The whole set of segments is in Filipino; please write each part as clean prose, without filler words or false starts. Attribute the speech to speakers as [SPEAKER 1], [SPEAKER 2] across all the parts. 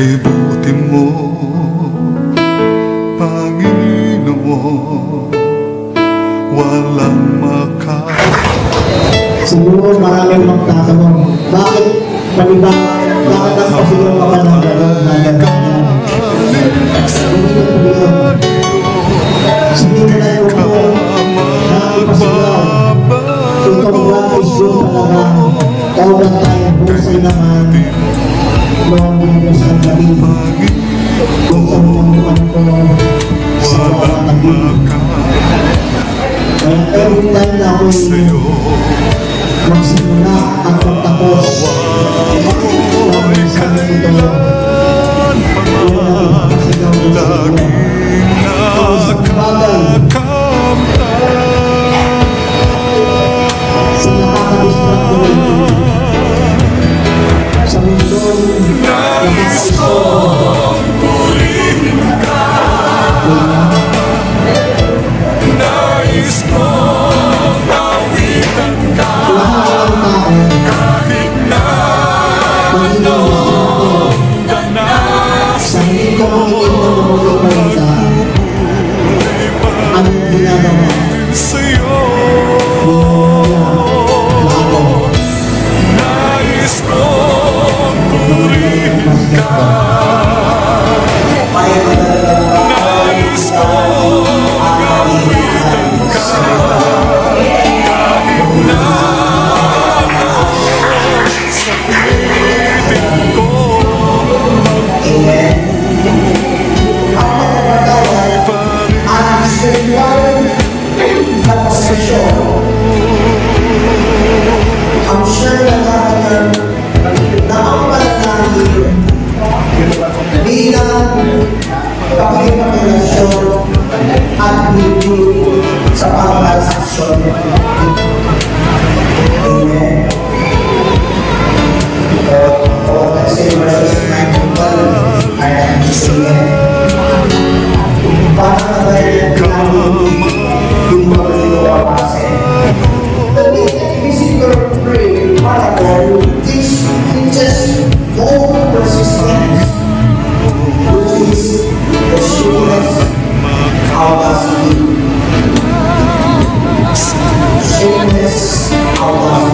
[SPEAKER 1] kay buti mo, Panginoon, walang
[SPEAKER 2] siguro maraming magtatanong, bakit bakit ang pasiguro ka ng gano'n na gano'n? Sige na lang po, nakipasigaw. Ikaw ba is yun talaga, tawag tayong busay naman, Lord, Diyos ng gabi, kung saan naman ko sa mga tabi. Kaya every time na ako'y magsimula ang pagtapos ng isang ito, sa mundong nakakaso
[SPEAKER 1] nais ko nawitan ka kahit na anong ganas
[SPEAKER 2] sa hindi ko makikita ang ginagawa
[SPEAKER 1] sa'yo. Nais ko purihin ka, nais ko gawitan ka kahit na sakitin ko.
[SPEAKER 2] I'm sure that ang pananalig bilang pakipagrelasyon at bibig sa pangalaksasyon. Amen. O kasi verses 9 to 12 ay ang sige. Para na tayo pinamili, hindi mo rin kapase. Pray, Father, teach just more persistence, which is the sureness of us. Sureness of us.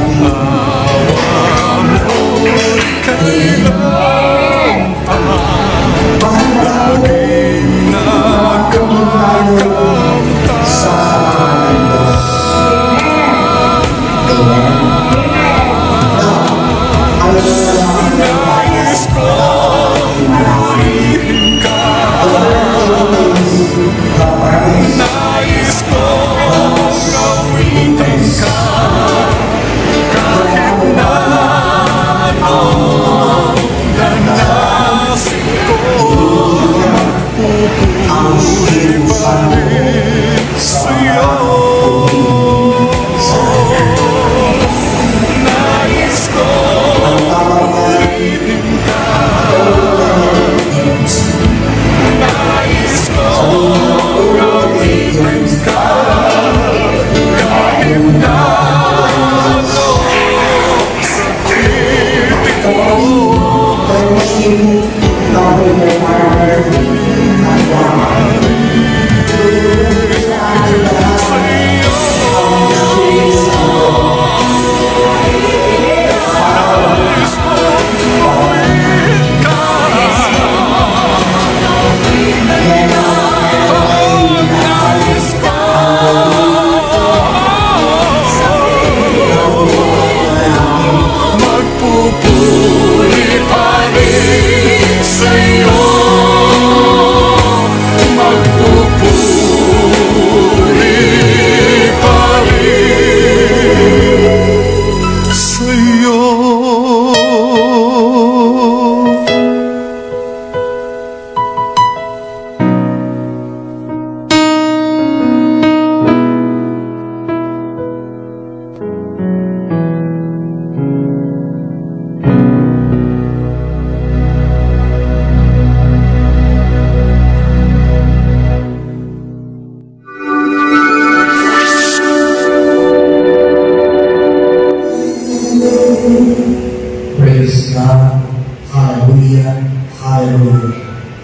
[SPEAKER 2] Hallelujah.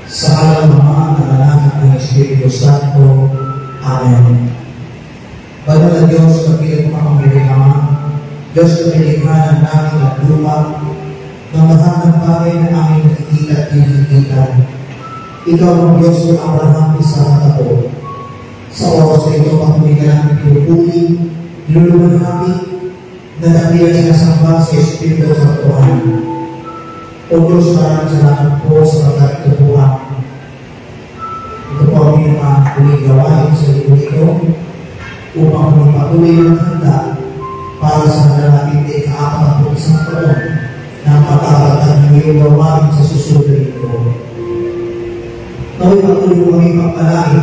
[SPEAKER 2] Sa alam ng mga nanalangin ng Espiritu Santo. Amen. Banal na Diyos, pagkilit makamalinaman, Diyos na nilikha ng langit at lupa, ng lahat ng bagay na aming nakikita at nakikita. Ikaw ang Diyos ng Abraham, Isaac at Jacob. Sa oras na ito, patuloy ka namin pinupuli, nilulumanhati, na dakilang sinasamba sa Espiritu sa Tuhan. O Diyos, maraming salamat po sa pagkatutuhan. Ito po ang pinaka-uling gawain sa linggo ito upang magpatuloy ng handa para sa nalalapit ay ka-41 taon na pag-aaratan ng iyong gawain sa susunod na linggo. Naway patuloy po kami pagpalain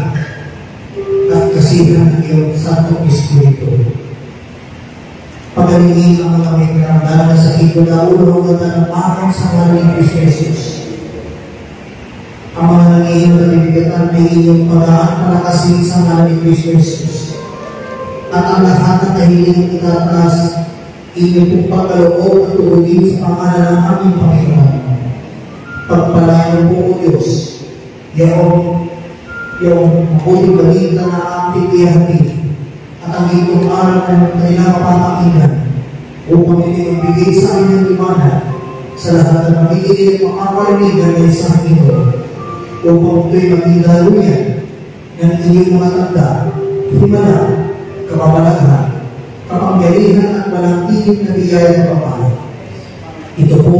[SPEAKER 2] at kasihan ng iyong Santong Espiritu. Pagalingin ang mga may karamdaman sa ito na ulo hanggang ng araw sa ngalan ni Kristo Jesus. Ang mga nangihinang na bibigatan ay iyong pagaan palakasin sa ngalan ni Kristo Jesus. At ang lahat ng kahilingang itataas, iyong pong pagkaloob at tugulin sa pangalan ng aming Panginoon. Pagpalain po o Diyos, yung mabuting balita na aming tiyahati at ang itong araw ng kailangang papakinan upang ipinibigay sa amin ng liwanag sa lahat ng makikinig at makakarinig ng isang ito upang ito'y maging daluyan ng inyong mga tanda, himala, kapabalaghan, kapangyarihan at walang tigil na biyaya ng Panginoon. Ito po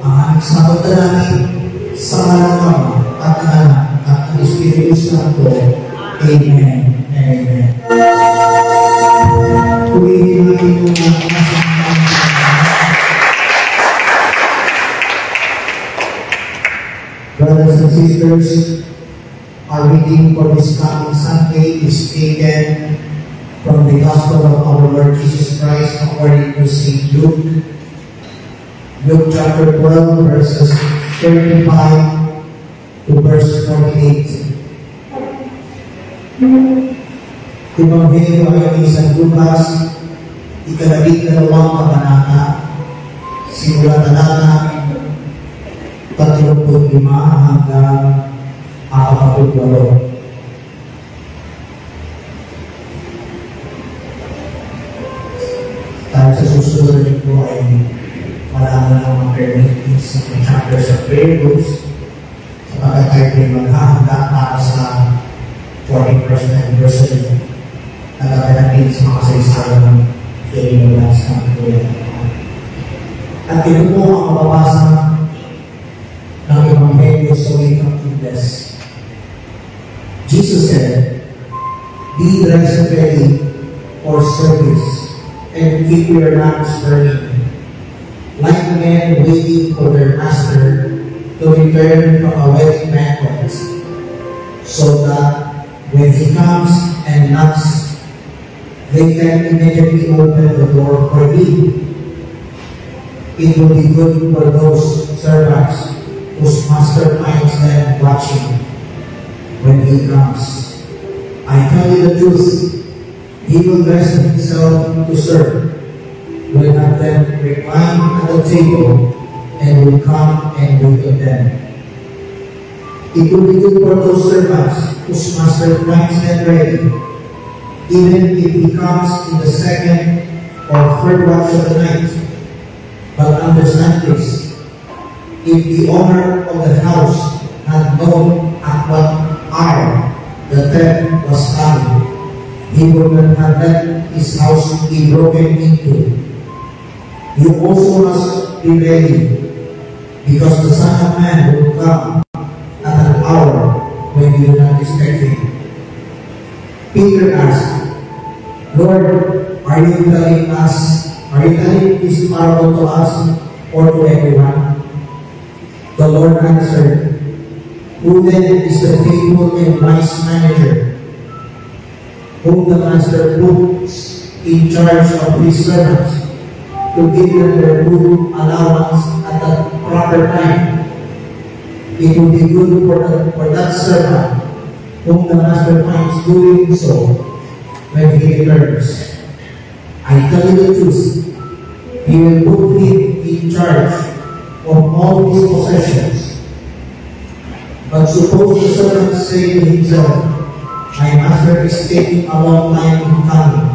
[SPEAKER 2] ang aming sagot na namin sa ngalan ng Ama at ng Anak at ng Espiritu Santo. Amen and amen. Brothers and sisters, our reading for this coming Sunday is taken from the Gospel of our Lord Jesus Christ according to St. Luke. Luke chapter 12, verses 35 to verse 48. Ebanghelyo ayon sa Lucas, ikalabing-dalawang kabanata, simula talata 35 hanggang 48. Tayo sa susunod po ay malaman ng mga permitting sa chapters of prayer books sapagkat tayo ay maghahanda para sa 41st anniversary na natin sa mga kasaysayan ng Philippines Country. At ito po ang mababasa ng Ebanghelyo sa wikang Ingles. Jesus said, "Be dressed ready for service and keep your lamps burning, like men waiting for their master to return from a wedding banquet, so that when he comes and knocks, they can immediately open the door for him. It will be good for those servants whose master finds them watching when he comes. I tell you the truth, he will dress himself to serve, will have them recline at the table, and will come and wait on them. It will be good for those servants whose master finds them ready, even if he comes in the second or third watch of the night. But understand this, if the owner of the house had known at what hour the thief was coming, he would not have let his house be broken into. You also must be ready, because the Son of Man will come at an hour when you do not expect him." Peter asked, "Lord, are you telling this parable to us or to everyone?" The Lord answered, "Who then is the faithful and wise manager, whom the master puts in charge of his servants to give them their good allowance at the proper time? It will be good for that servant whom the master finds doing so when he returns. I tell you the truth, he will put him in charge of all his possessions. But suppose the servant say to himself, my master is taking a long time in coming.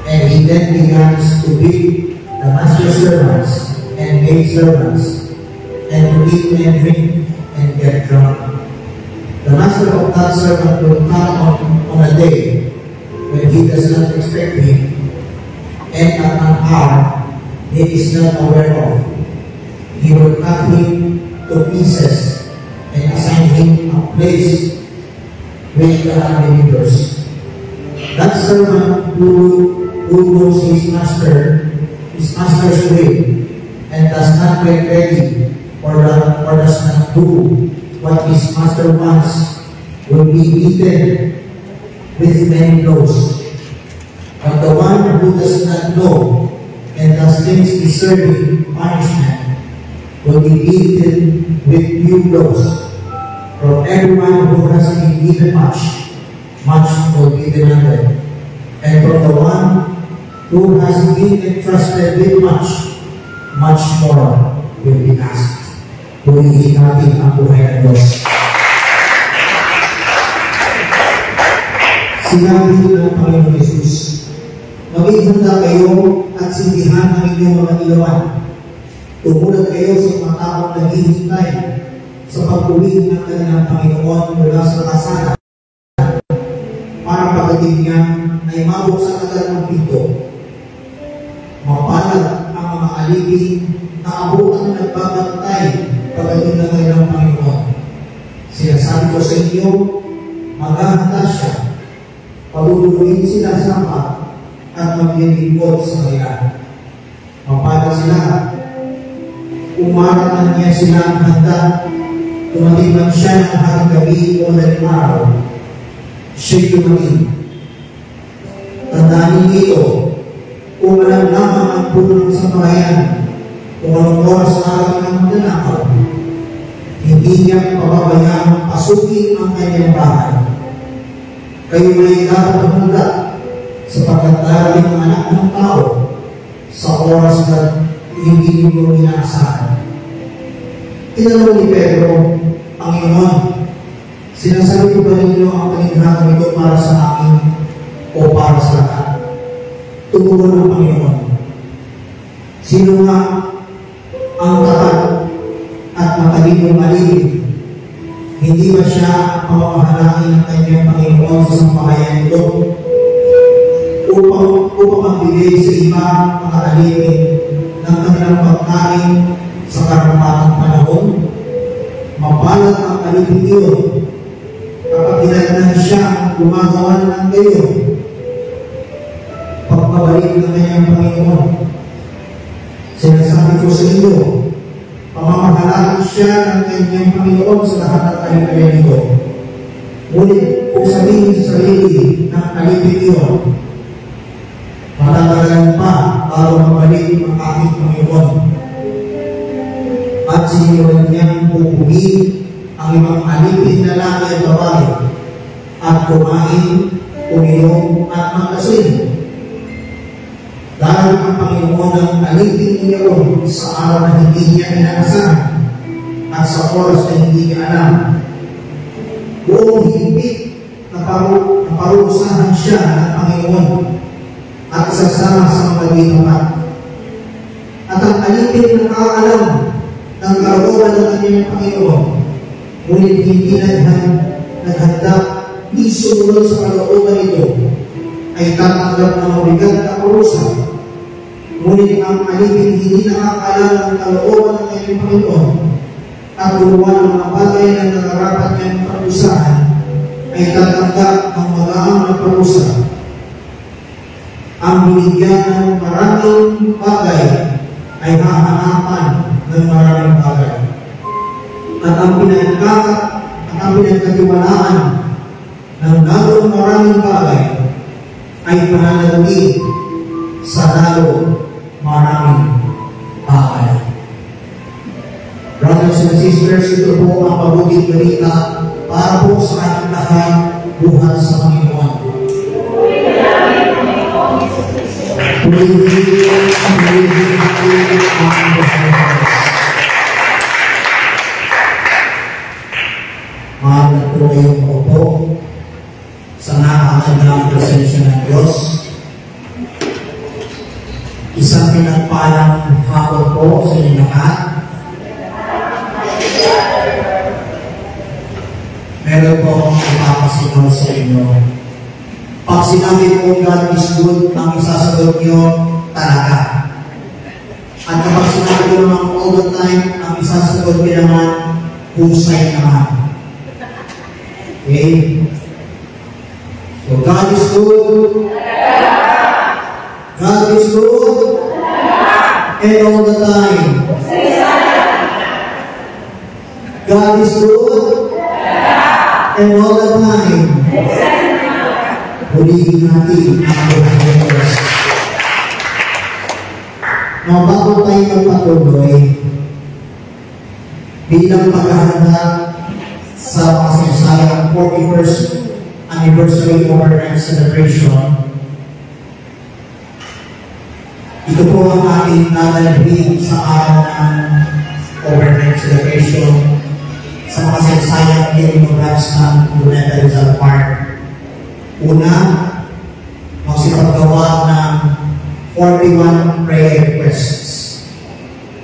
[SPEAKER 2] And he then begins to beat the master's servants and maid servants, and to eat and drink and get drunk. The master of that servant will come on a day when he does not expect him, and at an hour he is not aware of. He will cut him to pieces and assign him a place with the unbelievers. That servant who knows his master's way and does not get ready or does not do what his master wants will be beaten with many blows. But the one who does not know and does things deserving punishment will be beaten with few blows. From everyone who has been given much, much will be demanded. And from the one who has been entrusted with much, much more will be asked. Purihin natin ang buhay ng Diyos. Sinabi ng Panginoon Jesus, maging handa kayo at sindihan ang inyong mga ilawan. Tumulat kayo sa mga taong naghihintay sa pag-uwi ng kanilang Panginoon mula sa kasana para pagdating niya ay mabuksan agad ng pinto. Mapalad ang mga alipin na abutan nagbabantay pagdating ng kanilang Panginoon. Sinasabi ko sa inyo, maghahanda siya, paguluhin sila sa mapa at maglilingkod sa kanila. Mapalad sila, umaratan niya sila ang handa, tumating man siya ng haring gabi o ng araw, siya'y tumating. Tandaan niyo ito, kung alam lamang ang puno ng sambahayan, kung anong oras na alam ng magnanakaw, hindi niya pababayaan pasukin ang kanyang bahay. Kayo may dapat handa sapagkat darating ang anak ng tao sa oras na hindi niyo inaasahan. Tinanong ni Pedro, Panginoon, sinasabi ko ba ninyo ang paninirahan ito para sa akin o para sa lahat? Tumugon ng Panginoon, sino nga ang tapat at matalinong alipin? Hindi ba siya ang pamamahalain ng kanyang Panginoon sa sambahayan ito upang magbigay sa iba mga alipin ng kanilang pagkain sa karapatang panahon? Mapalad ang alipin iyon kapag hinagnan siya gumagawa ng kayo pagpabalik ng kanyang Panginoon. Sinasabi ko sa inyo, pamamahalain siya ng kanyang Panginoon sa lahat ng kalipayan nito. Ngunit kung sabihin sa sarili ng alipin iyon, matatagal pa bago mabalik ang aking Panginoon. At siniwan niyang pupugi ang ibang alipin na lalaki at babae at kumain, uminom at maglasing. Dahil ang Panginoon ng alipin niyo sa araw na hindi niya inaasahan at sa oras na hindi niya alam. Buong higpit na parusahan siya ng Panginoon at isasama sa mga ginawa. At ang alipin na nakaalam ng kalooban ng kanyang Panginoon, ngunit hindi naghanda isunod sa kalooban nito, ay tatanggap ng mabigat na parusa. Ngunit ang alipin hindi nakakaalam ng kalooban ng kanyang Panginoon at gumawa ng mga bagay na nararapat niyang parusahan, ay tatanggap ng magaang na parusa. Ang binigyan ng maraming bagay ay hahanapan ng maraming bagay. At ang pinagkatiwalaan ng gagawin maraming bagay ay pananalamin sa lalo maraming bagay. Brothers and sisters, ito po ang mabuting balita para po sa ating lahat buhat sa Panginoon. Isang pinagpalang hapon po sa inyo lahat. Meron po akong ipapasigaw sa inyo. Pag sinabi po God is good, ang isasagot nyo talaga. At kapag sinabi ko naman all the time, ang isasagot nyo naman husay naman. Okay? So God is good. God is good. And all the time. God is good. And all the time. Hulihin natin ang Diyos. Now, bago tayo magpatuloy, bilang paghahanda sa kasaysayan 41st anniversary overnight celebration, ito po ang ating nalalabing sa araw ng overnight celebration sa makasaysayan ng Braxton Luneta Rizal Park. Una, magsipaggawa ng 41 prayer requests.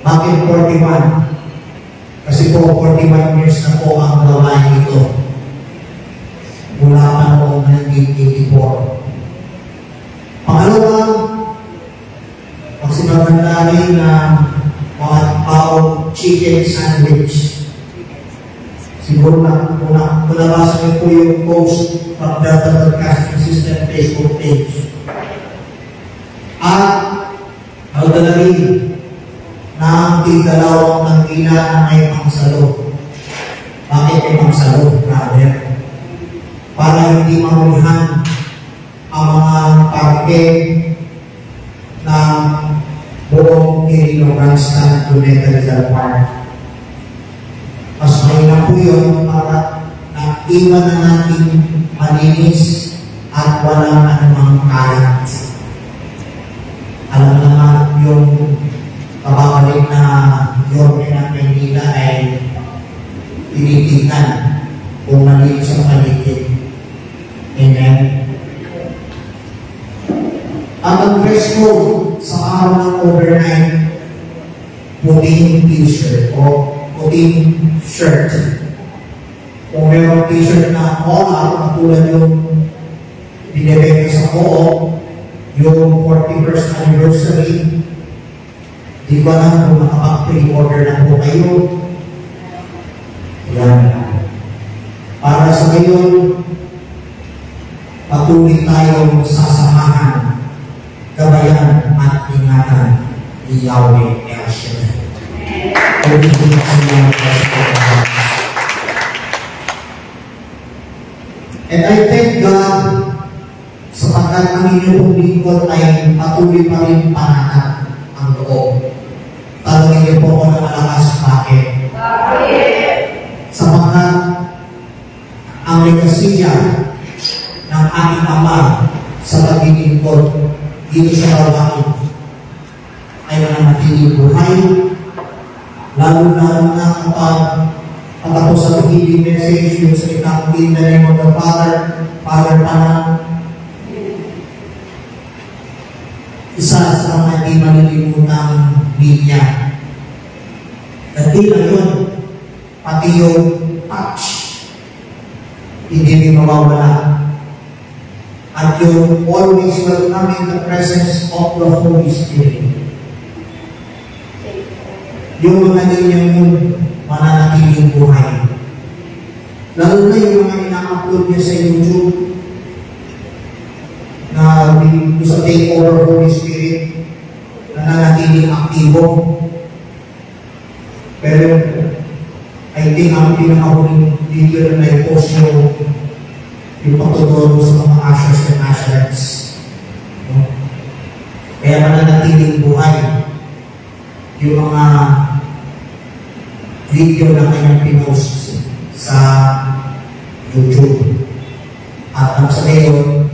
[SPEAKER 2] Bakit 41? Kasi po 41 years na po ang gawain ito. Mula pa noong 1984. Pangalawa, magsipaganda rin ng mga pao chicken sandwich. Siguro na, kung nabasa niyo po yung post ng Delta Broadcasting System Facebook page. At magdala rin ng tigdalawang tangkila na may pangsalo. Bakit may pangsalo, brother? Para hindi mamulihan ang mga parke ng buong Quirino Braxton Luneta Rizal Park. Mas mahirap po yun para iwan na natin malinis at walang anumang kalat. Alam naman yung kababalik na yorme ng Maynila ay tinitignan kung malinis ang paligid. Amen. At ang dress code sa araw ng overnight, puting t-shirt o puting shirt. Kung mayroong t-shirt na all-out, katulad yung binibenta sa co-op, yung 41st anniversary, di ba lang kung nakapag-pre-order na po kayo? Yan. Para sa ngayon, patuloy tayong sasamahan, gabayan at ingatan ni Yahweh El Shaddai. And I thank God sapagkat ang inyong lingkod ay patuloy pa rin panatag ang loob. Tanungin niyo po ako ng malakas, bakit? Sapagkat ang legasiya ng aking Ama sa paglilingkod dito sa gawain ay mananatiling buhay. Lalo-lalo na kapag patapos sa pag-ibig message yung sa ikang in the name of the Father, Father pa na isa sa mga di malilimutang linya. At di na yun, pati yung touch, hindi rin mawawala. At yung always welcoming the presence of the Holy Spirit. Yung mga linyang yun, mananatiling buhay. Lalo na yung mga ina-upload niya sa YouTube na sa Takeover Holy Spirit, nananatiling aktibo. Pero I think ang pinakahuling video na na-post yung patuturo sa mga ushers and usherettes. Kaya mananatiling buhay yung mga video na kanyang pinost sa YouTube. At ang sa ngayon,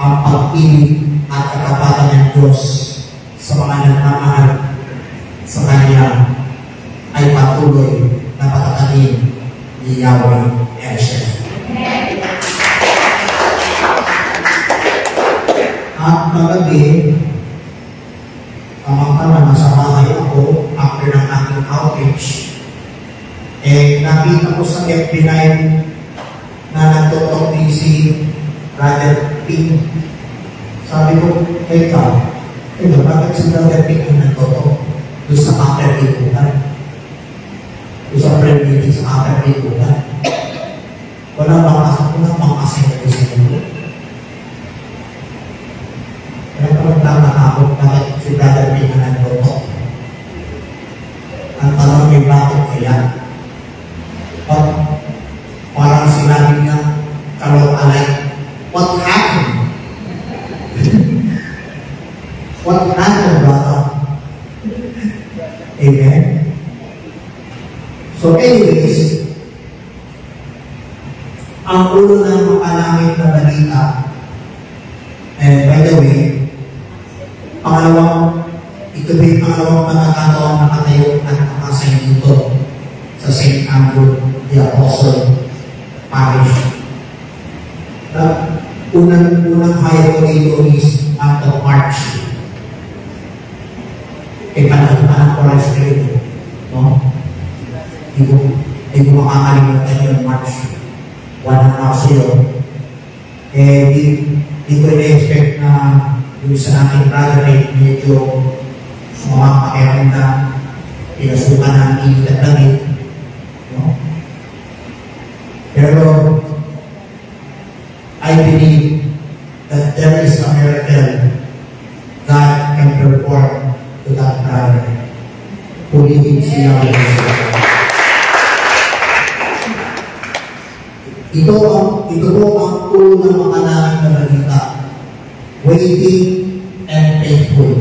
[SPEAKER 2] ang pag-ibig at katapatan ng Diyos sa mga nagmamahal sa Kanya ay patuloy na patatanin ni Yahweh El Shaddai. At magabi, Kamang-kama, nasa bahay ako after ng aking outreach. Nakita ko sa FB9 na nagtotok din si Brother Ping. Sabi ko, bakit si Brother Ping ang nagtotok? Doon sa upper Pikutan. Doon sa prayer meeting sa upper Pikutan. Wala bang kasi na doon sa mundo. Kaya parang nakatakot bakit si Brother Ping ang nagtotok. Ang tanong may bakit kaya? Parang sinabi niya, kalau alay, what happened? What happened, brother? Amen? So anyways, ang ulo ng makalangit na balita, and by the way, ito ba yung pangalawang pagkakataon na nakatayo at nakasay dito sa St. Andrew the Apostle Parish. Unang hire ko dito is month of March. Panahon ko rin sa ito. No? Hindi ko makakalimutan yung March. 1 March yun. Di ko na-expect na yung sa aking brother rate medyo sumakapakiram na pinasukan ng init at lamig. No? Pero I believe that there is a miracle God can perform to that brother. Pulihim siya ng Israel. Ito po ang ulo ng mga namin na balita. Waiting and faithful.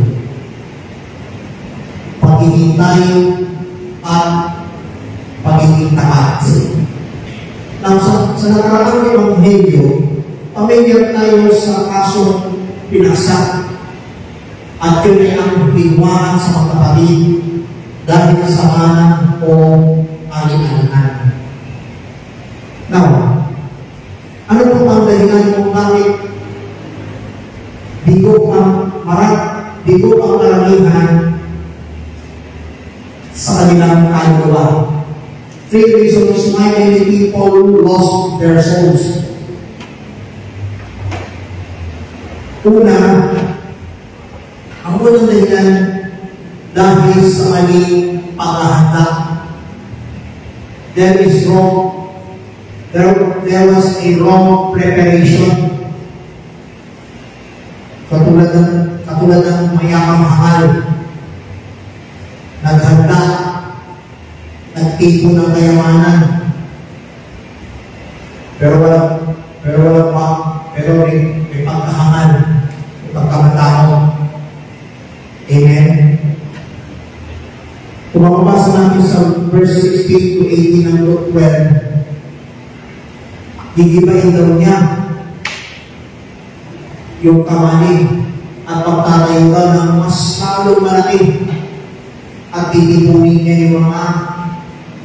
[SPEAKER 2] Paghihintay at pagiging tapat. Sa nakaraang Ebanghelyo, pamilyar tayo sa kasong pinagsak at yun ay ang bigwaan sa magkapatid dahil sa kanan o alin-alinan. Now, ano po ang dahilan kung bakit di ko ang karamihan sa kanilang kaluluwa? 3 reasons why many people lost their souls. Una, ang unang dahilan dahil sa maling paghahanda. There was a wrong preparation. Katulad ng mayamang mahal. Naghanda, nagtipon ng kayamanan. Pero may pagkahangal, may pagkamatao. Amen? Kung makabasa natin sa verse 16 to 18 ng Luke 12, gigibahin daw niya yung kamali at pagtatayo ka ng mas lalong malaki at titipunin niya yung mga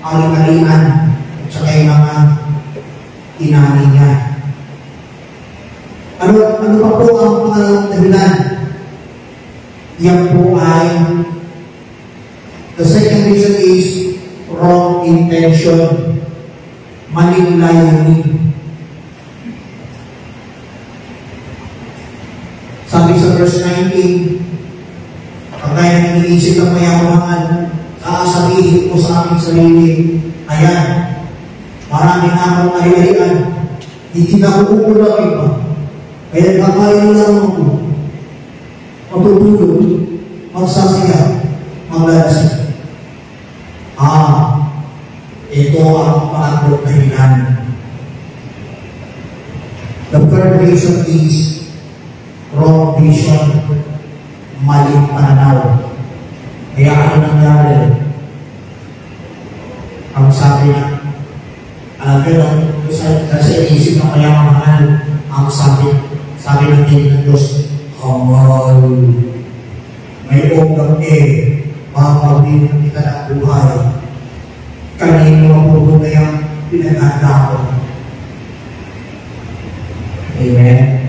[SPEAKER 2] aling-alian at saka yung mga inani niya. Ano pa po ang pangalawang dahilan? Yan po ay the second reason is wrong intention, maling layunin. Sabi sa verse 19, pagkaya nang iniisip ng mayamangan, sasabihin ko sa aking sarili, ayan, marami na akong ari-arian, hindi na ako kukulangin pa. Kaya kakain lang ako, matutulog, magsasaya, maglalasing. Ito ang pangatlong dahilan. The third reason is wrong vision, maling pananaw. Kaya ano nangyari? Ang sabi niya, alam ko lang, kasi isip ng kayamahan, ang sabi ng tingin ng Diyos, Hamal, may onggang mapagin kita ng buhay. Kanino ang puto na yung pinag-handa ko. Amen.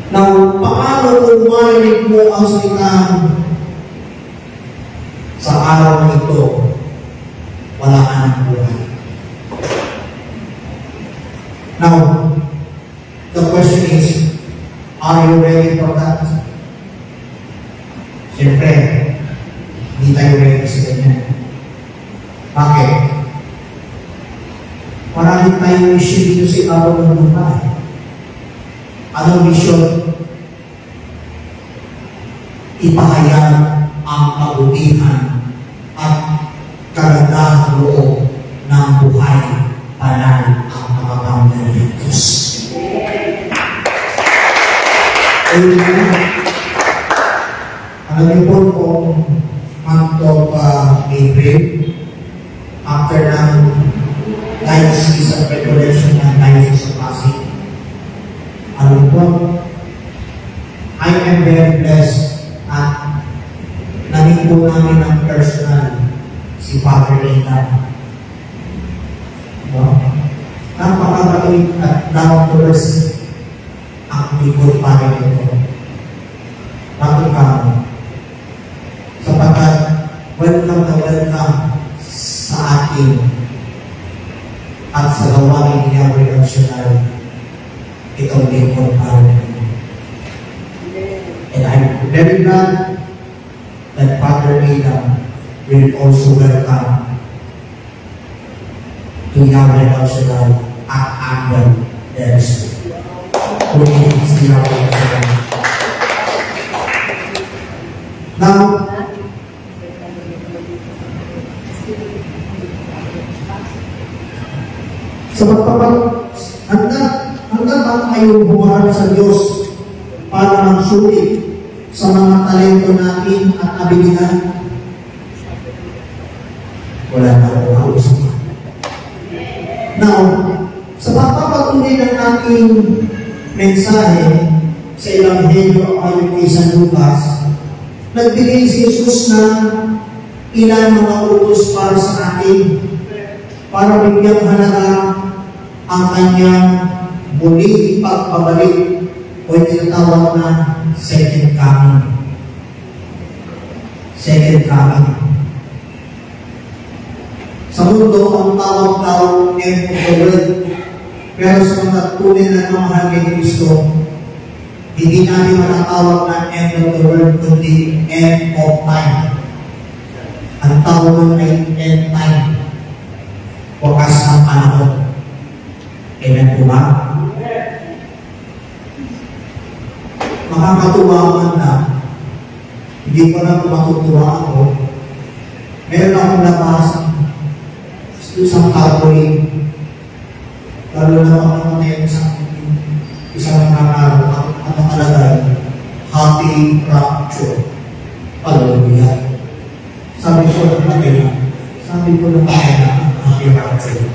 [SPEAKER 2] Now, paano kung marinig mo ang salita sa araw na ito, wala ka ng buhay? Now, the question is, are you ready for that? Siyempre, hindi tayo ready sa ganyan. Bakit? Marami tayong mission dito sa araw ng buhay. Anong mission? Ipahayag ang kabutihan at kagandahan loob ng buhay panal ang makapangyarihan ng Diyos. Amen. Alam niyo po kung month of April, after ng diocese of preparation ng diocese of Pasig, alam po, I am very blessed at naging po namin ang personal si Father Nathan. Napakabait at down to earth ang likod pa rin ito. Bakit kami? Sapagkat welcome na welcome sa atin at sa gawain niya redemptional itong likod pa rin ito. And I'm very glad that Father Nathan will also welcome to Yahweh National at Annual Dance. Now, sa handa ba tayo bumarap sa Diyos para magsulit sa mga talento natin at abilidad? Wala na ako kausapan. Now, sa pagpapatuloy ng ating mensahe sa Ebanghelyo ayon kay San Lucas, nagbigay si Jesus ng ilang mga utos para sa atin para bigyang halaga ang kanyang muling pagbabalik o tinatawag na second coming. Second coming. Sa mundo, ang tawag daw end of the world. Pero sa mga tunay na mamahal kay Kristo, hindi namin matatawag na end of the world, kundi end of time. Ang tawag ay end time. Wakas ng panahon. Amen po ba? Makakatuwa man na, hindi ko lang matutuwa ako. Meron akong nabasa isang Catholic, lalo na ako na isang nangarap at nakalagay, happy rapture. Hallelujah. Sabi ko na happy rapture.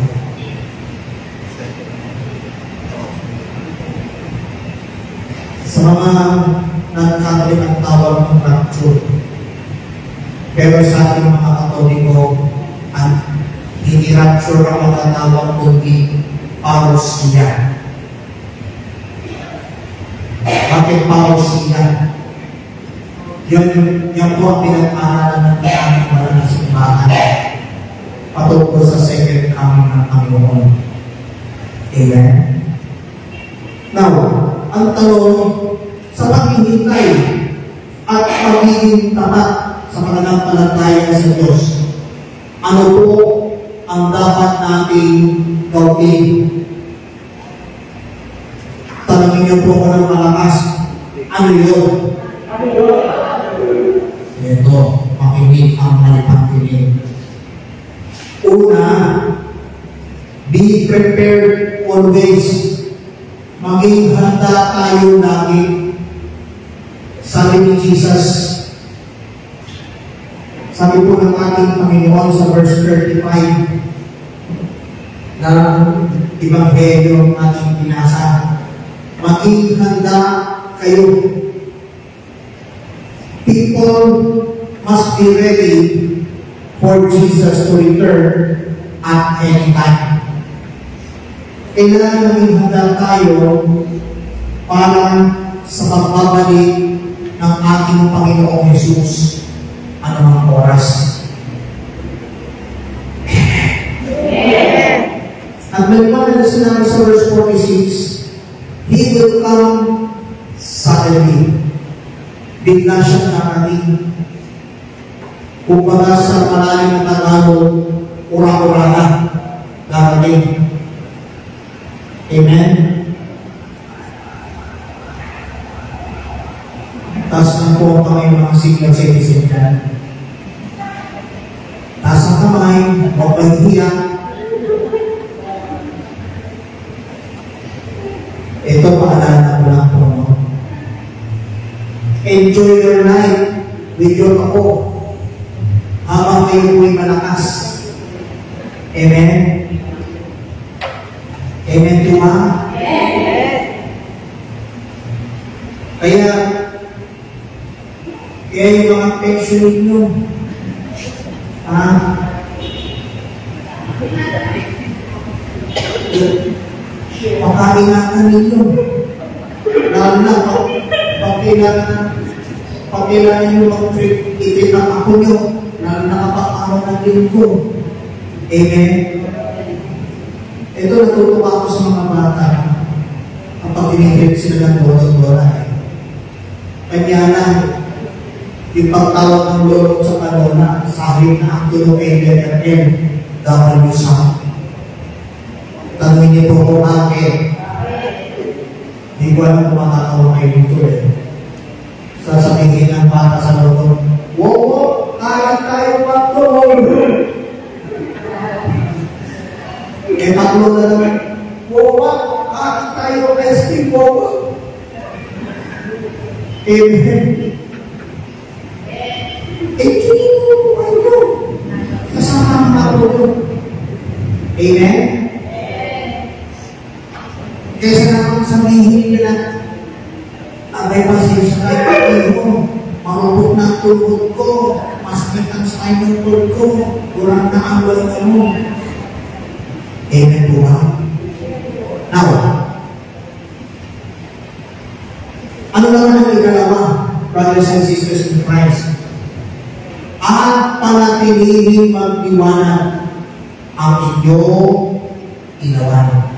[SPEAKER 2] Sa mga nagkakalit ang tawag ng rapture, pero sa ating mga Katoliko, hindi rapture ang matatawag kundi parousia. Bakit parousia? Yan po ang pinag-aaralan ng aming mga nasimbahan patungkol sa second coming ng Panginoon. Amen? Now, ang tanong, sa paghihintay at pagiging tapat sa pananampalataya sa Diyos, ano po ang dapat nating gawin? Tanungin niyo po ko ng malakas. Ano yun? Ito, makinig ang malipantinig. Una, be prepared always. Maging handa tayo lagi. Sabi ni Jesus, sabi po ng ating Panginoon sa verse 35 ng Ebanghelyo ating binasa, maging handa kayo. People must be ready for Jesus to return at any time. Kailangan maging handa tayo para sa pagbabalik ng ating Panginoong Jesus anumang oras. At may naman na sinabi sa verse 46, He will come suddenly. Bigla siyang narating. Kumbaga sa malalim na Tagalog, ura-ura na darating. Amen? Taas na po ang kamay mga signal citizen dyan. Taas ang kamay, huwag pahihiyak. Ito, paalala ko lang po, no? Enjoy your life with your ako habang kayo po'y malakas. Amen? Amen to ma? Amen. Kaya yung mga pension ninyo, pagkainatan ninyo, lalo na pag kailangan nyo mag-itin ang ako nyo, lalo na kapag araw ng linggo. Amen? Ito, natutuwa ako sa mga bata kapag tinitip sila ng lolo-lola. Kanya lang, yung pagtawag ng lolo sa kanona, sabi na ang tulong LRM, WSA. Tanungin niyo po kung bakit. Hindi ko alam kung makatawa kayo dito eh. Sasabihin ng bata sa lolo, wow, kahit tayo magtulong. Eh, paglo na naman, wow, kahit tayo ST po. Amen. Hindi mo kayo. Kasama ang matulong. Amen? Kaysa naman sabihin nila, abay pasensya kayo pag-iho, marupot na ang tulog ko, masakit ang spinal cord ko, kurang na ang wala mo. Amen po ba? Now, ano naman ang ikalawa, brothers and sisters in Christ? At panatilihin magdiwanag ang inyong ilawan.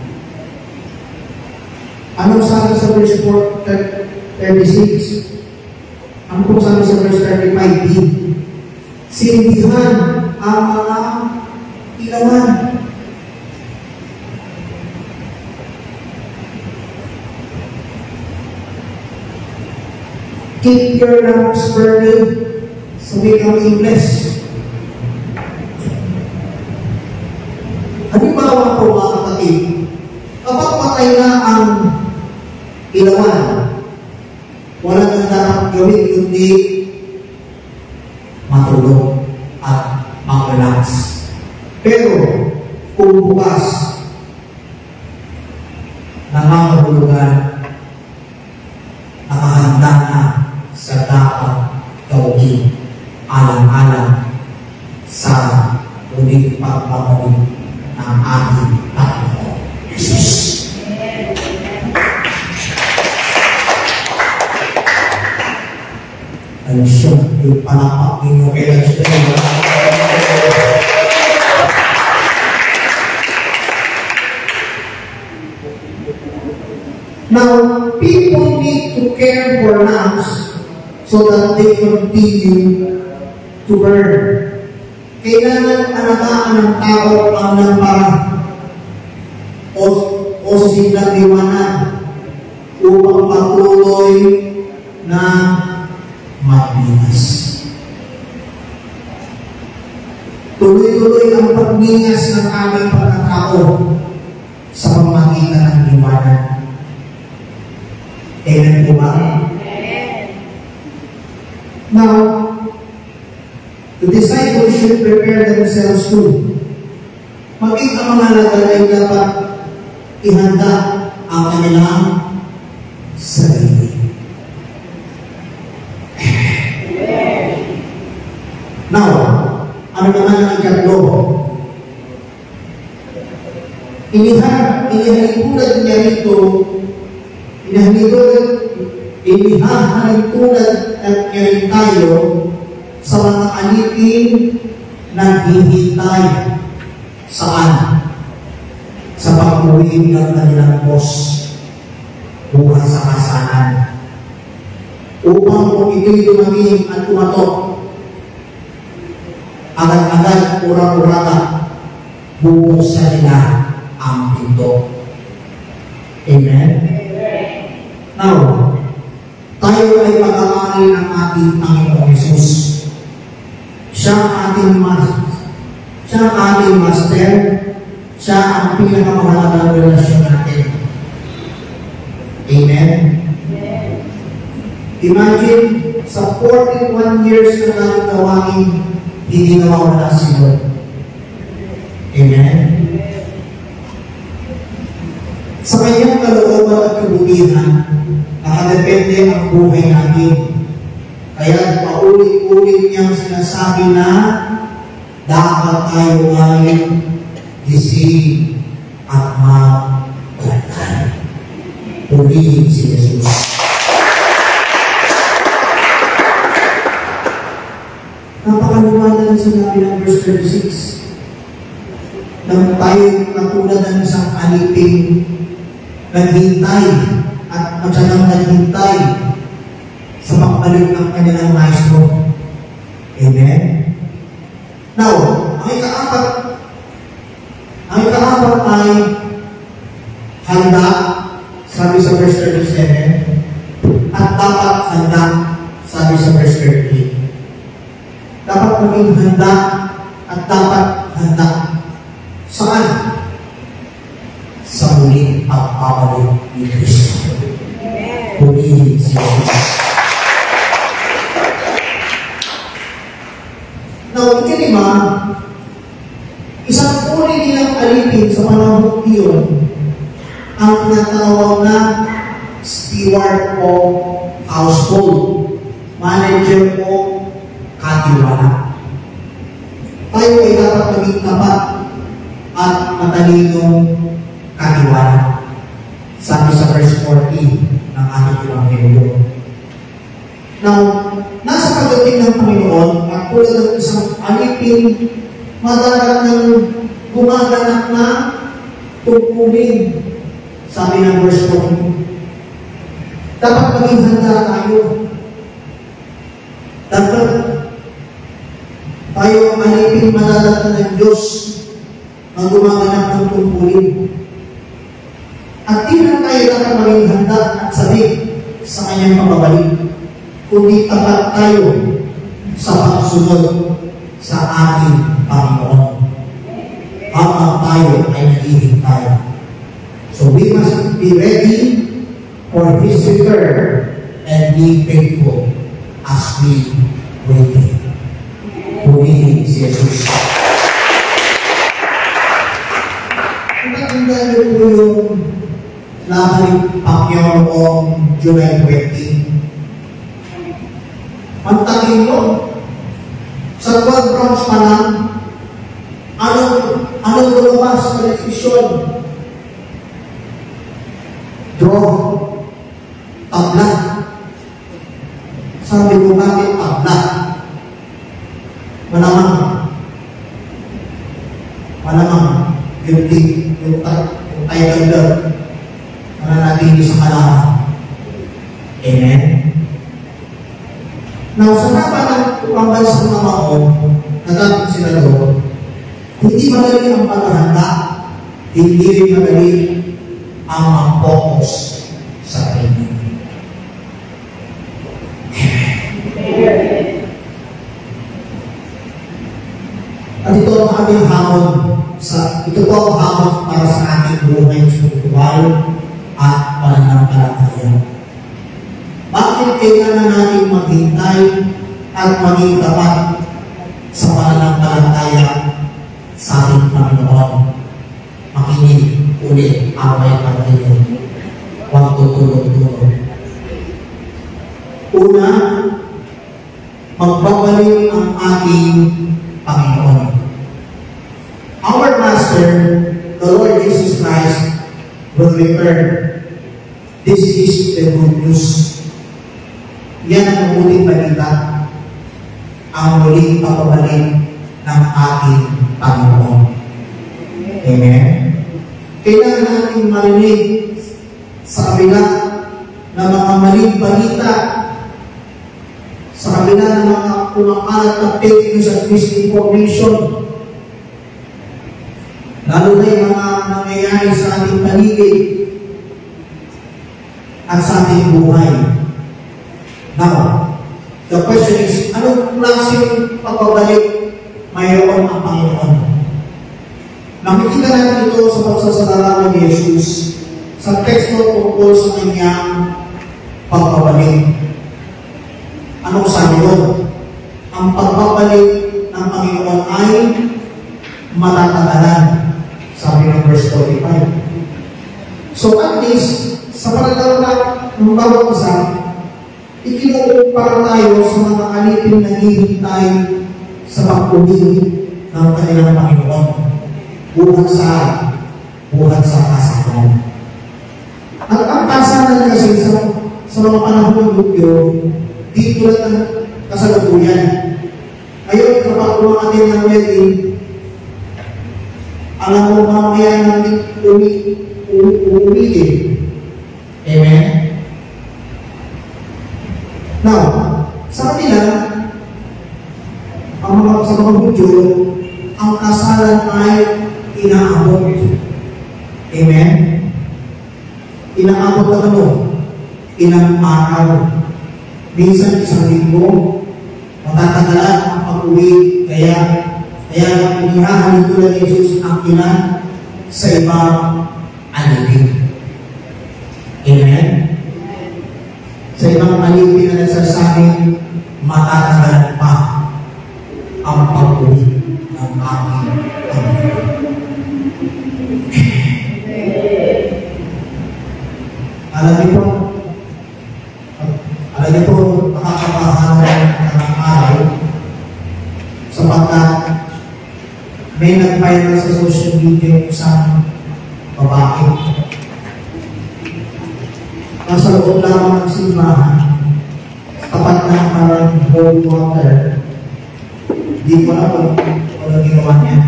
[SPEAKER 2] Anong sabi sa verse 36? Ano pong sabi sa verse 35b? Sindihan ang mga ilawan. Keep your lamps burning. Sabi ng English. Halimbawa po mga kapatid, kapag patay na ang ilawan, wala nang dapat gawin kundi matulog at mag-relax. Pero kung bukas nangangahulugan, nakahanda na sa dapat gawin alang-alang sa muling pagbabalik ng ating Panginoon Jesus. I'm sure yung palapak ninyo kailan siya Now, people need to care for lamps so that they continue to burn. Kailangan alagaan ng tao ang lampara o silang liwanag upang patuloy na magningas. Tuloy-tuloy ang pagningas ng aming pagkatao sa pamamagitan ng liwanag. Amen po ba? Now, the disciples should prepare themselves too. Maging ang mga lagal ay dapat ihanda ang kanilang sarili. Now, ano naman ang ikatlo? Inihalintulad niya rito, inihahalin tulad at rin tayo sa mga alipin na hihintay saan? Sa pag-uwi ng kanilang boss bukas sa kasanan. Upang kung ito'y dumating at tumatok, agad-agad, urang-uraga, bubuksan nila ang pinto. Amen? Now, tayo ay pag-aari ng ating Panginoong Hesus. Siya ang ating master, siya ang pinakamahalagang relasyon natin. Amen? Imagine, sa 41 years na natin gawain, hindi nawawala si Lord. Amen? Sa kanyang kalooban at kabutihan, nakadepende ang buhay natin. Kaya paulit-ulit niyang sinasabi na dapat tayo ay gising at magdadal. Purihin si Jesus. Napakaluwala na sinabi ng verse 36. Nang tayo katulad ng isang alipin, naghintay at matyagang naghintay sa pagbalik ng kanilang maestro. Amen? Now, ang ikaapat ay handa, sabi sa verse 37, at dapat handa, sabi sa verse 38. Dapat maging handa at dapat handa. Saan? Sa muling pagpapalik ni Kristo. Purihin si Jesus. Now, ikalima, isang uri nilang alipin sa panahon iyon ang tinatawag na steward o household, manager o katiwala. Tayo ay dapat maging tapat at matalinong katiwala. Sabi sa verse 40 ng ating Ebanghelyo. Now, nasa pagdating ng Panginoon, at tulad ng isang alipin, madalang ng gumaganap na tungkulin. Sabi ng verse 40. Dapat maging handa tayo. Dapat tayo ang alipin madadala ng Diyos na gumaganap ng tungkulin. At di na tayo dapat maging handa at sabik sa kanyang pagbabalik, kundi tapat tayo sa pagsunod sa ating Panginoon. Habang tayo ay naghihintay. So we must be ready for His return and be faithful as we wait. Purihin si Jesus. Nakakita niyo po yung nabalik Pacquiao noong July 20. Ang tagin mo, sa 12 rounds pa lang, anong lumabas sa television? Draw. Tabla. Sabi ko, bakit tabla? Malamang, guilty, yung title doon, mananatili sa kalaman. Amen? Now, sa dapat ng pambansang mga maon, nagapit sila doon, hindi madali ang paghahanda, hindi rin madali ang mag-focus sa training. At ito ang aming hamon ito po ang hamon para sa ating buhay spiritual at pananampalataya. Bakit kailangan natin maghintay at maging tapat sa pananampalataya sa ating Panginoon? Makinig ulit away pagdating. Huwag tutulog-tulog. Una, magbabalik ang ating Panginoon. Our Master, the Lord Jesus Christ, will return. This is the good news. Yan ang mabuting balita, ang muling pagpabalik ng ating Panginoon. Amen? Kailangan natin marinig sa kabila ng mga maling balita, sa kabila ng mga kumakalat na fake news at misinformation, lalo na yung mga nangyayari sa ating paligid at sa ating buhay. Now, the question is, anong klaseng pagbabalik mayroon ang Panginoon? Nakikita natin ito sa pagsasalarawan ni Jesus sa teksto tungkol sa kanyang pagbabalik. Anong sabi doon? Ang pagbabalik ng Panginoon ay matatagalan. Sabi ng verse 45. So at least, sa pananaw ng bawat isa, ikinukumpara tayo sa mga alipin na hihintay sa pag-uwi ng kanilang Panginoon. Buhat sa kasalan. At ang kasalan kasi sa mga panahon ng Hudyo, di tulad ng kasalukuyan. Ngayon, kapag kumatin ng wedding, alam mo mamaya natin umiin. Amen? Now, sa kanila, sa mga Hudyo, ang kasalan ay inaabot. Amen? Inaabot na ano? Ilang araw. Minsan isang linggo, matatagalan ang pag-uwi. Kaya inirahan nito na Jesus ang ina sa ibang alipin. Amen? Sa ibang alipin na nagsasabing matatagalan pa ang pag-uwi ng aming Panginoon. Alam niyo po, makakapahanan ng araw sapagkat may nag-viral sa social media yung isang babae. Nasa loob lamang ng simbahan, tapat ng parang cold water, di ko alam kung ano ginawa niya.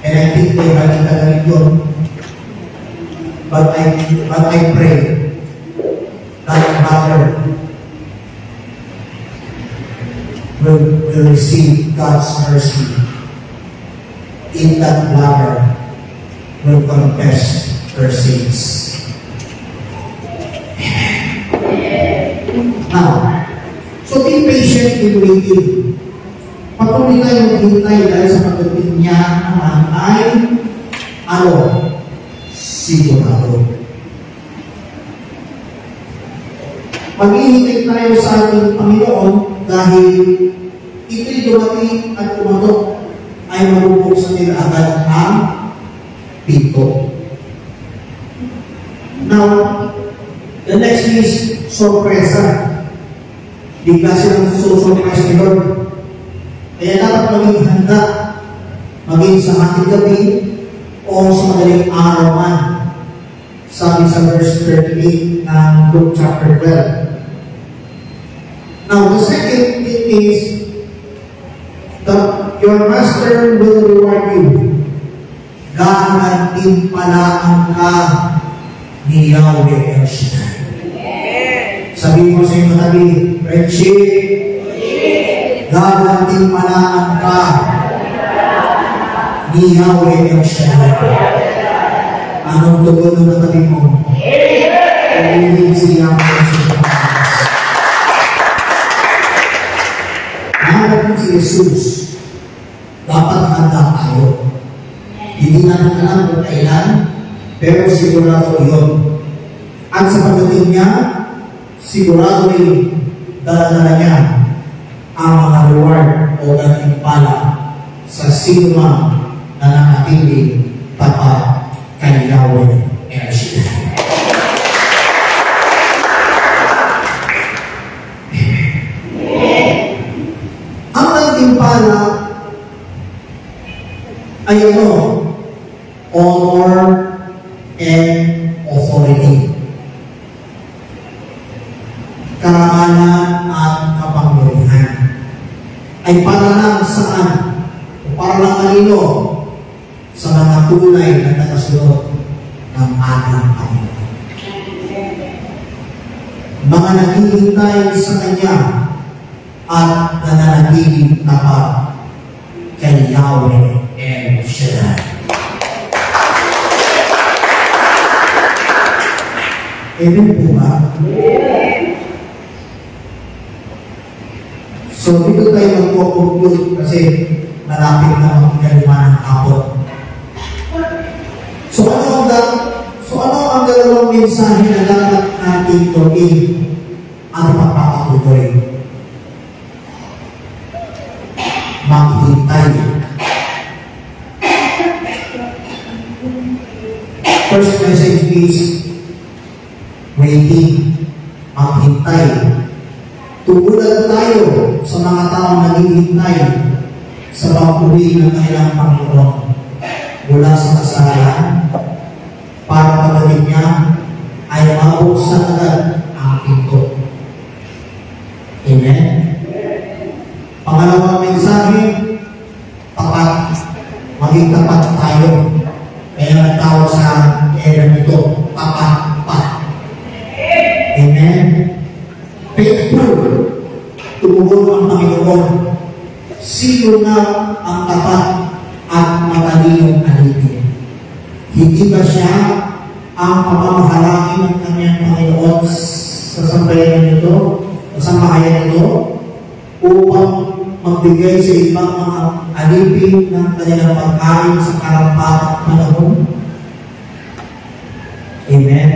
[SPEAKER 2] And I think may radical rin yun. But I pray that Father will receive God's mercy in that blogger will confess her sins. Now, so be patient in waiting. Patuloy tayong hintay dahil sa pagdating niya naman ay sigurado. Maghihintay tayo sa ating Panginoon dahil ito'y dumating at tumatok ay mabubuksan nila agad ang pinto. Now, the next is sorpresa. Bigla silang susurprise ni Lord. Kaya dapat maging handa, maging sa ating gabi o sa madaling araw man. Sabi sa verse 38 ng Luke chapter 12. Now, the second thing is that your master will reward you. Gagantimpalaan ka ni Yahweh El Shaddai. Sabi mo sa inyo tabi, Richie, gagantimpalaan ka ni Yahweh El Shaddai. Anong tugon ng tabi mo? Pag-ibig siya mo sa Panginoon. Si Jesus, dapat handa tayo. Hindi natin alam kung kailan, pero sigurado yun. At sa pagdating niya, sigurado rin dala-dala niya ang mga reward o gantimpala sa sino man na nakatili tapat kay Yahweh El Shaddai. Ang gantimpala ay honor and authority. karangalan at kapangyarihan ay para lang saan o para lang kanino sa mga tunay na tagasunod ng ating Panginoon. Mga naghihintay sa Kanya at nananatiling tapat kay Yahweh El Shaddai. Amen po ba? So, dito tayo magpo-conclude kasi malapit na mag-ikalima ng hapon. So, ano ang dalawang mensahe na dapat natin tuloy ang pagpapatuloy? Maghintay. First message is waiting. Maghintay. Tumulan tayo sa mga taong naghihintay sa pag-uwi ng kanilang Panginoon mula sa kasalanan para pagdating niya ay mabuksan agad ang pinto. Amen? Pangalawang mensahe, tapat. Maging tapat tayo. Kaya nagtawag sa era nito, tapat pa. Amen? Faithful. Tumugon ang Panginoon. Sino na ang tapat at matalinong alipin? Hindi ba siya ang pamamahalangin ng kanyang Panginoon sa sambayanan nito, sa sambahayan nito, upang magbigay sa ibang mga alipin ng kanilang pagkain sa karampatang panahon? Amen?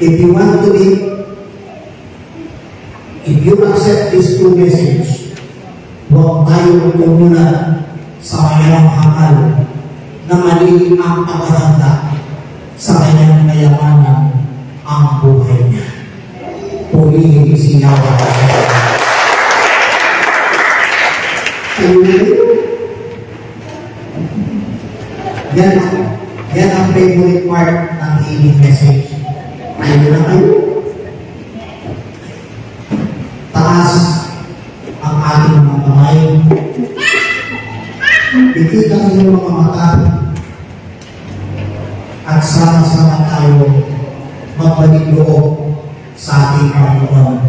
[SPEAKER 2] If you accept this true message, huwag tayo tumulan sa kanyang hangal na mali ang paghahanda sa kanyang kayamanan ang buhay niya. Purihin si Yahweh. Yan ang favorite part ng healing message. Ayun na kayo. Taas ang ating mga kamay. Ikita ang iyong mga mata at sama-sama tayo magbalik loob sa ating Panginoon.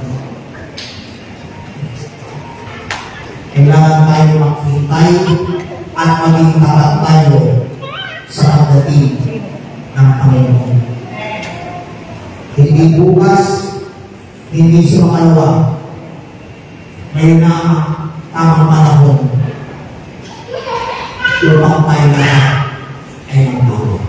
[SPEAKER 2] Kailangan tayo maghintay at maging tapat tayo sa pagdating ng Panginoon. Hindi bukas, hindi sa makalawa. Ngayon na tamang panahon. Lupang tayo na ay magbago.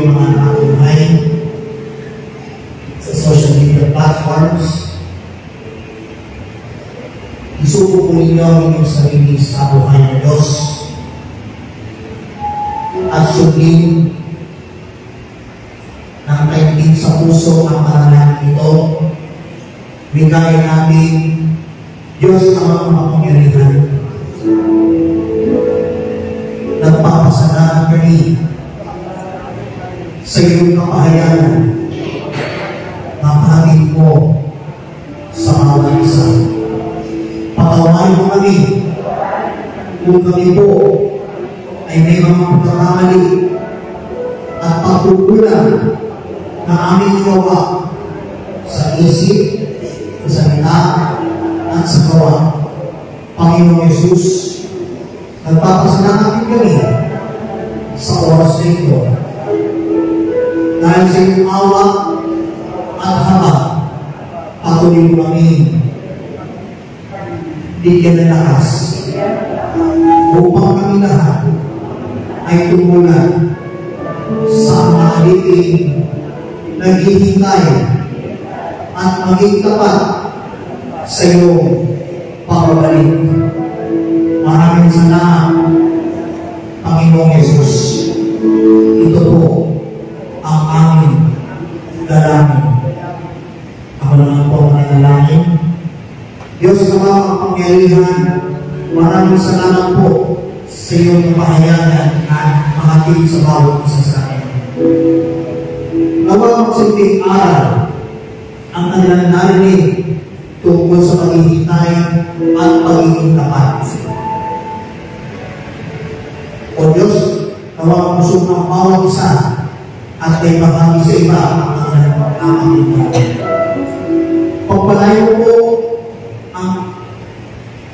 [SPEAKER 2] yung mga nakatunghay sa social media platforms. Isuko po ninyo ang inyong sarili sa buhay ng Diyos at sundin ng kaibig sa puso ang panalangin ito. Bigay namin Diyos na mga makapangyarihan. Nagpapasalamat kami sa iyong kapahayanan na pahagin mo sa bawat isa. Patawarin mo kami kung kami po ay may mga pagkakamali at pagkukulang na aming gawa sa isip, sa salita, at sa gawa. Panginoong Yesus, nagpapasalamat kami sa oras na ito dahil sa iyong awa at habag patuloy mo kami bigyan ng lakas upang kami lahat ay tumulan sa maaliting naghihintay at maging tapat sa iyong pagbabalik. Maraming salamat, Panginoong Yesus. Ito po ang aming dalangin. Ako naman po ang dalangin. Diyos na mga kapangyarihan, maraming salamat po sa iyong kapahayagan at makatig sa bawat isa sa akin. Nawang magsilbing aral ang kanilang narinig tungkol sa paghihintay at pagiging tapat. O Diyos, nawang puso ng bawat isa at may bahagi sa iba ang kanilang pagkakahintayan. Pagpalayo po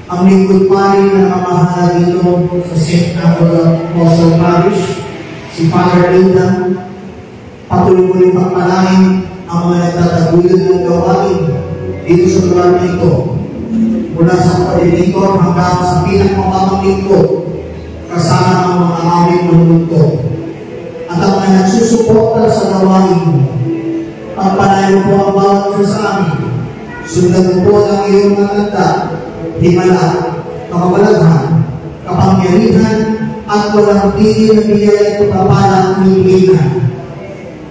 [SPEAKER 2] ang lingkod pari na mamahala dito sa St. Apostle Parish, si Father Linda. Patuloy pagpalain ang mga nagtataguyod ng gawain dito sa lugar na ito, mula sa coordinator hanggang sa pinakamababang lingkod, kasama ang mga aming manunod. At ang mga nagsusuporta sa gawain, pagpalain po ang bawat isa sa amin. Sundan mo po ang iyong maganda, himala, kakabalaghan, kapangyarihan, at walang tigil na biyaya at pagpapala ang hinihingan.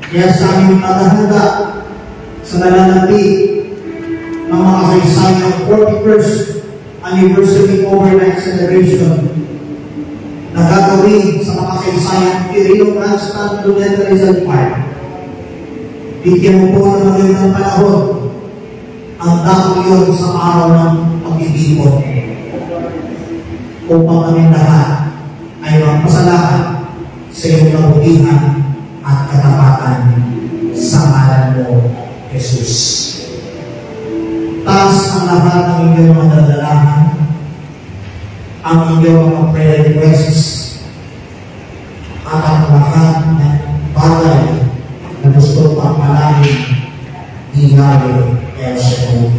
[SPEAKER 2] Kaya sa aming paghahanda sa nalalandi ng mga kasaysay ng 41st Anniversary Overnight Celebration na gagawin sa mga kasaysayang Quirino Grandstand Luneta Rizal Park. Bigyan mo po ng magandang panahon ang dako yun sa araw ng pag-ibigod upang kami lahat ay magpasalamat sa iyong kabutihan at katapatan sa ngalan mo, Jesus. Taas ang lahat ng inyong mga dadalahan, ang inyong mga prayer requests, at ang lahat ng bagay na gusto pang malalim ni Yahweh El Shaddai.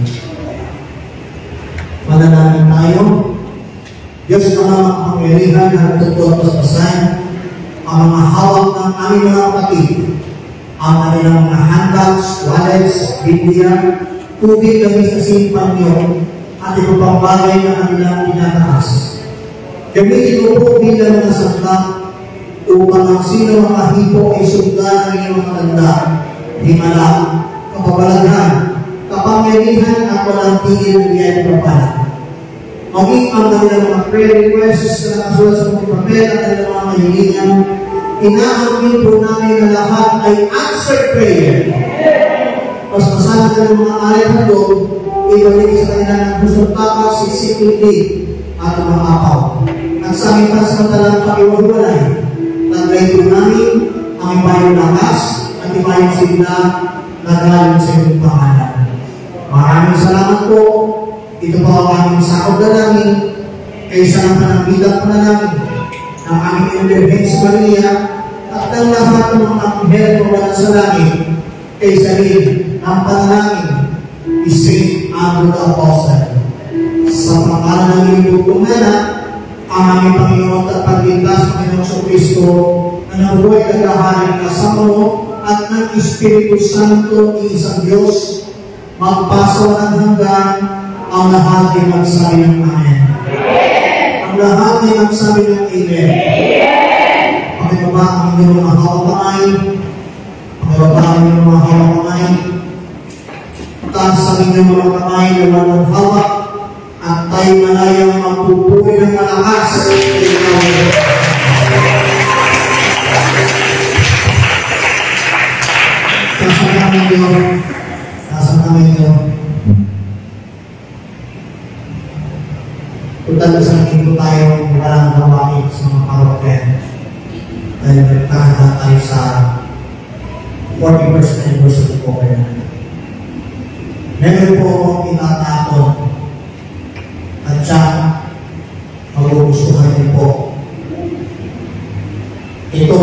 [SPEAKER 2] Manalangin tayo. Diyos na mga kapangyarihan na totoo at paspasan ang mga hawak ng aming mga kapatid, ang kanilang mga handbags, wallets, Biblia, tubig na may kasimpan niyo, at iba pang bagay na kanilang pinataas. Gamitin mo po bilang mga sangka upang ang sino makahipo ay sundan ng iyong matanda, himala, kapabalaghan, kapangyarihan at walang tigil ng biyaya ng papala. Maging ang kanilang mga prayer requests na nakasulat sa mga papel at kanilang mga kahilingan, inaangkin po namin na lahat ay answered prayer. Paspasan ka ng mga ayat na doon, ibalik sa kanilang pusong tapas, siksik-lilig at mga apaw. At sa aming pansamantalang pakiwalwalay, taglay po namin ang ibayong lakas at ibayong sigla na galing sa iyong pangalan. Maraming salamat po. Ito po ang aming sakop na namin kaysa ng panagbilang na namin ng aming Emergency Maria at ng lahat ng mga anghel na wala sa langit kaysa rin ng panalangin ni St. Andrew the Apostle. Sa pangalan ng iyong bugtong na ang aming Panginoon at Pagligtas, Panginoong Kristo, na na nabuhay kagaharing kasama at ng Espiritu Santo ni isang Diyos, magpasawa ng hanggan ang lahat ay magsabi ng Amen. Ang lahat ay magsabi ng Amen. Pakibaba ang inyong mga hawak-kamay. Pakibaba ang inyong mga hawak-kamay. Taas ang inyong mga kamay na walang hawak at tayo malayang magpupuwi ng malakas sa inyong. Nasaan kami Diyos? Punta sa linggo tayo walang gawain sa mga parokyan. Dahil nagkakita tayo sa 41st anniversary po kayo. Meron po akong itatapon at siya magugustuhan niyo po. Ito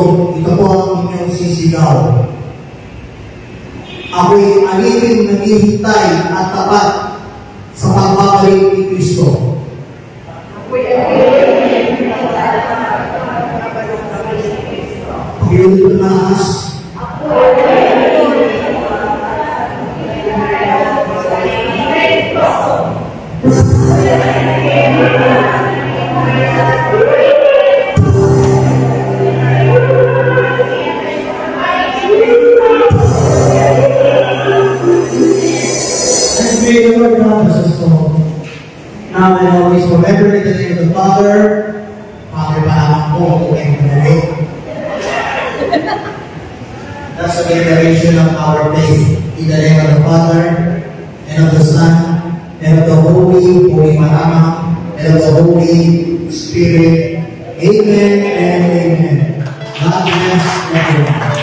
[SPEAKER 2] po ang inyong sisigaw. Ako'y alipin naghihintay at tapat sa pagbabalik ni Kristo. Ako'y alipin naghihintay at tapat sa pagbabalik ni Kristo. Pag-iulit na ahas. Ako'y alipin naghihintay at pagbabalik ni Kristo. Now and always forever in the name of the Father, Father pa po, and the name. That's the declaration of our faith in the name of the Father, and of the Son, and of the Holy Marama, and of the Holy Spirit. Amen and amen. God bless everyone.